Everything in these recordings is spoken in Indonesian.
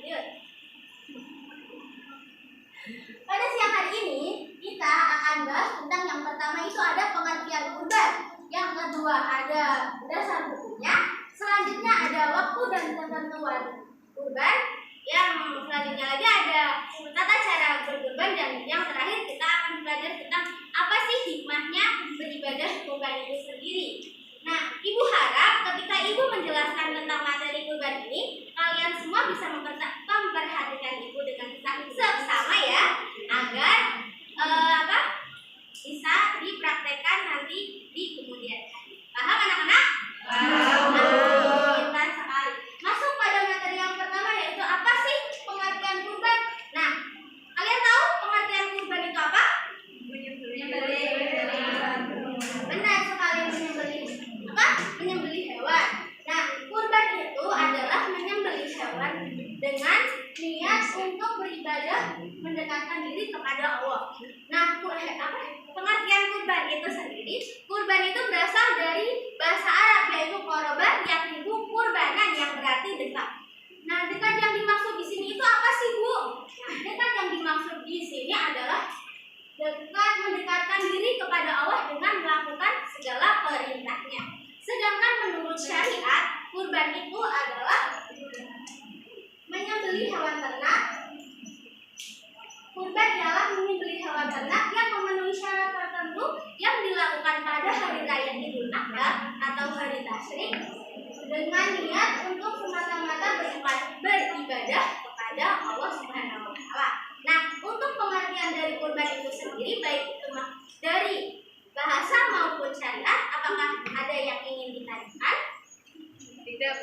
Lanjut. Pada siang hari ini kita akan bahas tentang yang pertama itu ada pengertian kurban, yang kedua ada dasar hukumnya, selanjutnya ada waktu dan ketentuan kurban, yang selanjutnya lagi ada tata cara berkurban, dan yang terakhir kita akan belajar tentang apa sih hikmahnya beribadah kurban itu sendiri. Nah, Ibu harap ketika Ibu menjelaskan tentang materi kurban ini, kalian semua bisa memperhatikan Ibu dengan seksama ya, agar bisa dipraktekkan nanti di kemudian hari. Paham anak-anak? Pintar sekali. Masuk pada materi yang pertama, yaitu apa sih pengertian kurban. Nah, kalian tahu pengertian kurban itu apa? Benar sekali, menyembelih hewan. Nah, kurban itu adalah menyembelih hewan dengan niat untuk beribadah, mendekatkan diri kepada Allah. Nah, pengertian kurban itu sendiri, kurban itu berasal dari bahasa Arab, yaitu koroban, yang ibu kurbanan, yang berarti dekat. Nah, dekat yang dimaksud di sini itu apa sih, Bu? Nah, dekat yang dimaksud di sini adalah dekat, mendekatkan diri kepada Allah dengan melakukan segala perintahnya. Sedangkan menurut syariat, kurban itu adalah menyembelih hewan ternak. Kurban ialah menyembelih hewan ternak yang memenuhi syarat tertentu yang dilakukan pada hari raya Idul Adha atau hari tasyrik dengan niat untuk semata-mata beribadah kepada Allah Subhanahu wa taala. Nah, untuk pengertian dari kurban itu sendiri, baik itu dari bahasa maupun syariat, apakah ada yang ingin ditanyakan? Tidak.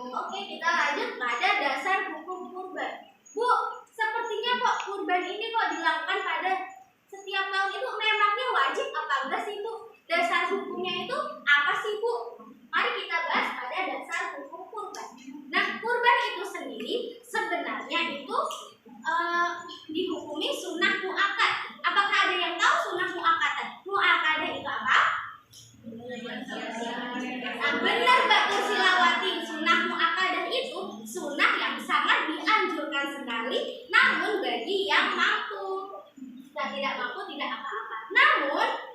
Oke, kita lanjut pada dasar hukum kurban. Bu, sepertinya kok kurban ini kok dilakukan pada setiap tahun itu, memangnya wajib apa enggak sih, Bu? Dasar hukumnya itu apa sih, Bu? Mari kita bahas pada dasar hukum kurban. Nah, kurban itu sendiri sebenarnya itu dihukumi sunnah muakkad. Apakah ada yang tahu sunnah muakkadah? Muakkadah itu apa? Benar, Mbak Tursilawati. Sunnah muakkadah itu sunnah yang sangat dianjurkan sekali, namun bagi yang mampu. Jika tidak mampu tidak apa-apa. Namun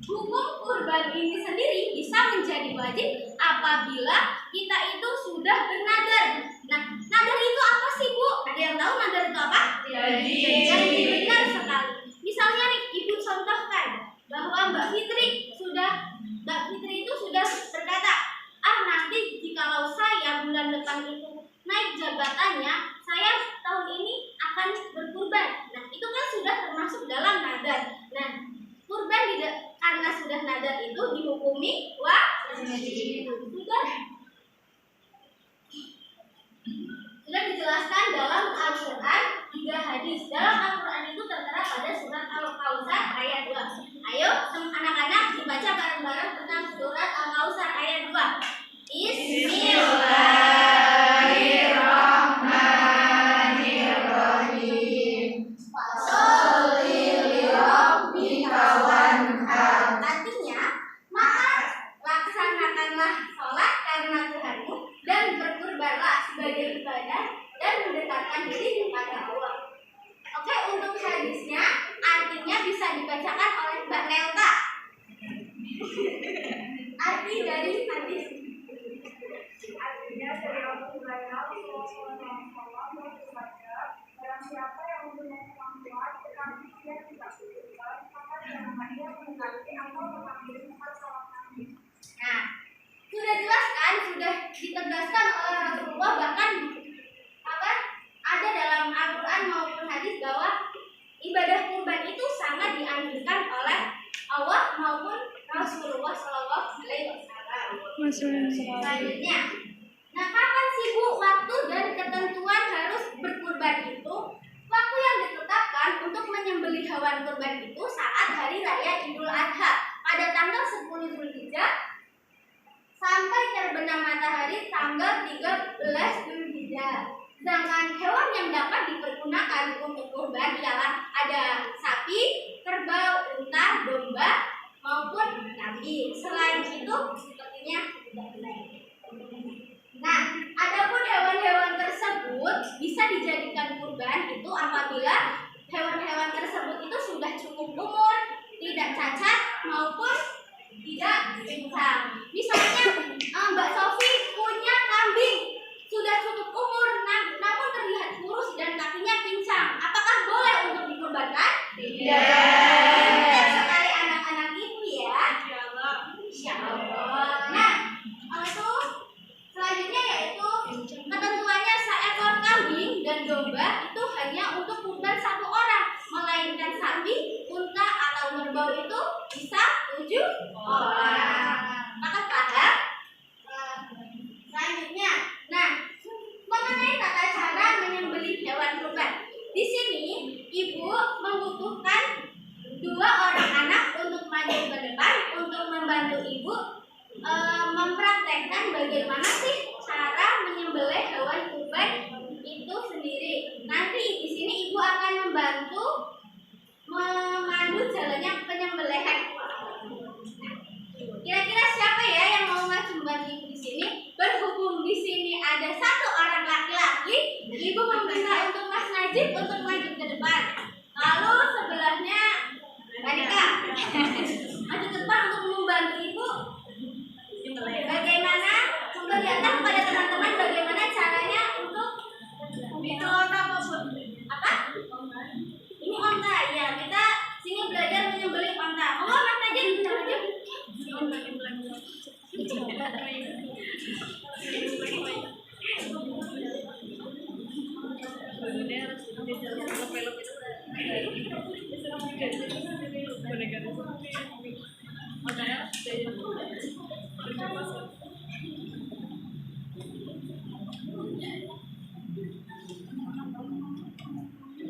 hukum kurban ini sendiri bisa menjadi wajib apabila kita itu sudah bernadar. Nah, nadar itu apa sih, Bu? Ada yang tahu nadar itu apa? Jadi benar sekali. Misalnya nih, Ibu contohkan bahwa Mbak Fitri itu sudah berkata, nanti jikalau saya bulan depan itu naik jabatannya, saya tahun ini akan berkurban. Nah, itu kan sudah termasuk dalam nadar. Nah, kurban karena sudah nadar itu dihukumi wajib. Sudah dijelaskan dalam Al-Quran 3 hadis. Dalam Al-Quran itu tertera pada surat Al-Kautsar ayat 2. Ayo anak-anak dibaca bareng-bareng tentang surat Al-Kautsar ayat 2. Bismillahirrahmanirrahim. Fasholli lirabbika wanhar. Artinya, maka laksanakanlah sholat karena Tuhanmu dan berkurbanlah sebagai ibadah dan mendekatkan diri kepada Allah. Oke, untuk hadisnya artinya bisa dibacakan oleh Mbak Nelta. Arti dari hadis. Artinya dari Rasulullah SAW bersabda, barang siapa yang mempunyai kemampuan tetapi dia tidak berkurban, maka janganlah ia mengganti atau mengambil tempat sholat Nabi. Nah, sudah jelas kan, sudah ditegaskan oleh Rasulullah, bahkan ada dalam Al-Quran maupun hadis bahwa ibadah kurban itu sangat dianjurkan oleh Allah maupun Rasulullah SAW. Selanjutnya, nah kapan sih, Bu, waktu dan ketentuan harus berkurban itu? Waktu yang ditetapkan untuk menyembelih hewan kurban itu saat hari raya Idul Adha pada tanggal 10 Zulhijjah sampai terbenam matahari tanggal 13 Zulhijjah. Sedangkan hewan yang dapat dipergunakan untuk kurban ialah ada sapi, kerbau, unta, domba maupun kambing. Selain itu sepertinya tidak. Nah, adapun hewan-hewan tersebut apabila hewan-hewan tersebut itu sudah cukup umur, tidak cacat maupun tidak pincang. Misalnya Mbak Sofi punya kambing sudah cukup umur namun terlihat kurus dan kakinya pincang. Apakah boleh untuk dikurbankan? Tidak. Sekali anak-anak ibu ya. Insya Allah. Nah, itu selanjutnya yaitu ketentuannya seekor kambing dan domba itu hanya untuk kurban satu orang, melainkan sapi, unta atau kerbau itu bisa 7 orang. Maka paham? Selanjutnya, nah mengenai tata cara menyembelih hewan kurban. Di sini ibu membutuhkan 2 orang anak untuk maju ke depan untuk membantu ibu mempraktekkan bagaimana sih cara menyembelih hewan kurban itu sendiri. Nanti di sini ibu akan membantu memandu jalannya penyembelihan. Kira-kira siapa ya yang mau maju membantu ibu di sini? Berhubung di sini ada 1 orang laki-laki, ibu meminta untuk Mas Najib untuk maju ke depan. Lalu sebelahnya Radika maju ke depan untuk membantu ibu. Bagaimana memperlihatkan kepada teman-teman bagaimana caranya untuk itu apa? Ini onta ya, kita sini belajar menyembelih onta. Monggo Mas Najib bisa maju.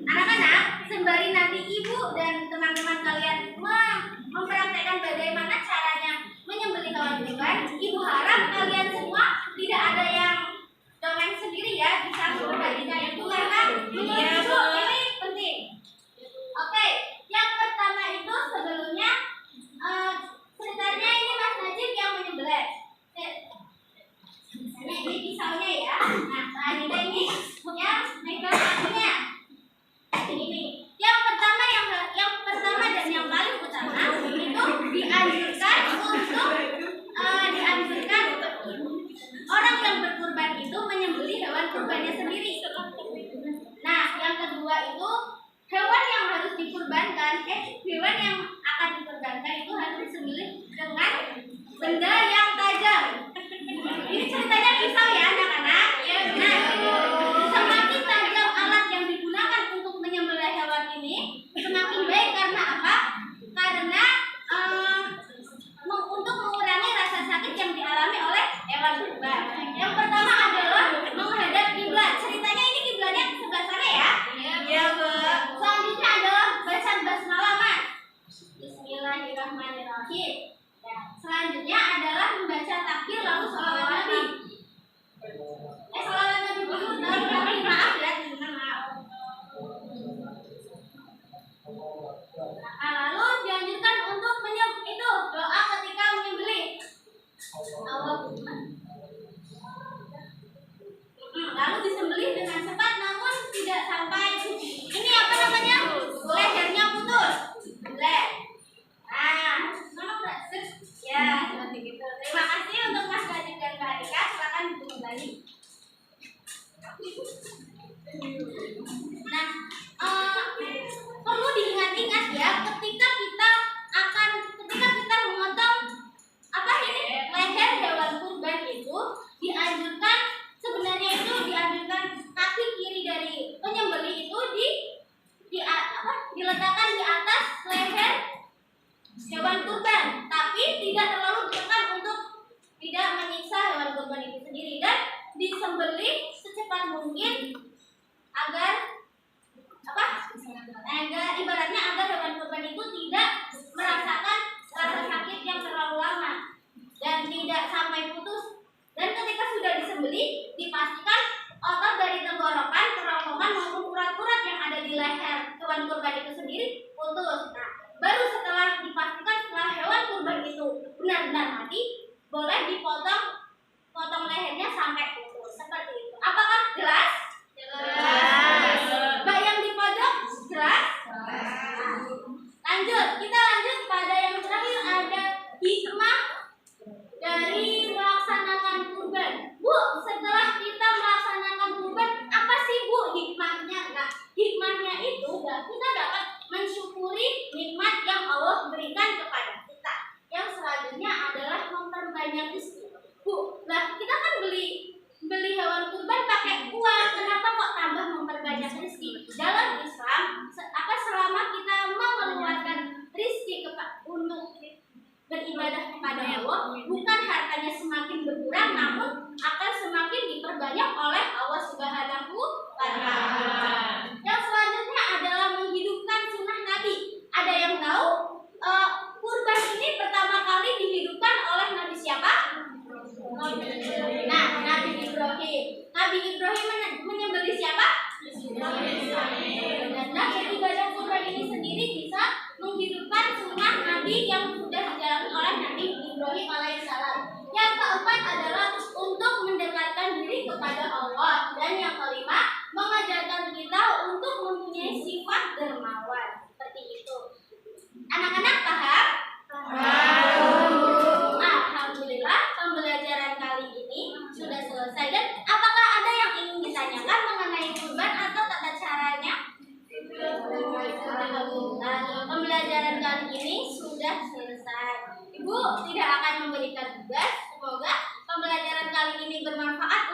Anak-anak, sembari nanti ibu dan teman-teman kalian mempraktekkan bagaimana caranya menyembelih hewan kurban, ibu harap kalian semua tidak ada yang dongeng sendiri ya, bisa memperhatikan itu karena menurut ibu ini penting. Oke, yang pertama itu sebelumnya ceritanya ini Mas Najib yang menyembelih. Nah, ini pisaunya ya. Nah, selanjutnya ini yang megang kakinya. Ini nih. Yang pertama dan yang paling utama itu dianjurkan orang yang berkurban itu menyembelih hewan kurbannya sendiri. Nah, yang kedua itu hewan yang harus dikurbankan, hewan yang akan dikurbankan itu harus disembelih dengan benda yang tajam. Ini ceritanya pisau ya anak-anak. Nah, semakin tajam alat yang digunakan untuk menyembelih hewan ini, semakin baik. Karena apa? Karena untuk mengurangi rasa sakit yang dialami oleh hewan kurban. Yang pertama adalah menghadap kiblat. Ceritanya ini kiblatnya sebelah sana ya. Iya, Bu. Selanjutnya adalah baca basmalah. Bismillahirrahmanirrahim. Selanjutnya adalah membaca takbir lalu sholawat Nabi. selesai. Ibu tidak akan memberikan tugas. Semoga pembelajaran kali ini bermanfaat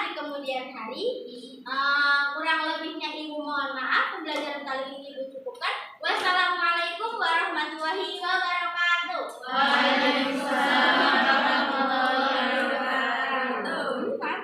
di kemudian hari. Kurang lebihnya Ibu mohon maaf. Pembelajaran kali ini Ibu cukupkan. Wassalamualaikum warahmatullahi wabarakatuh.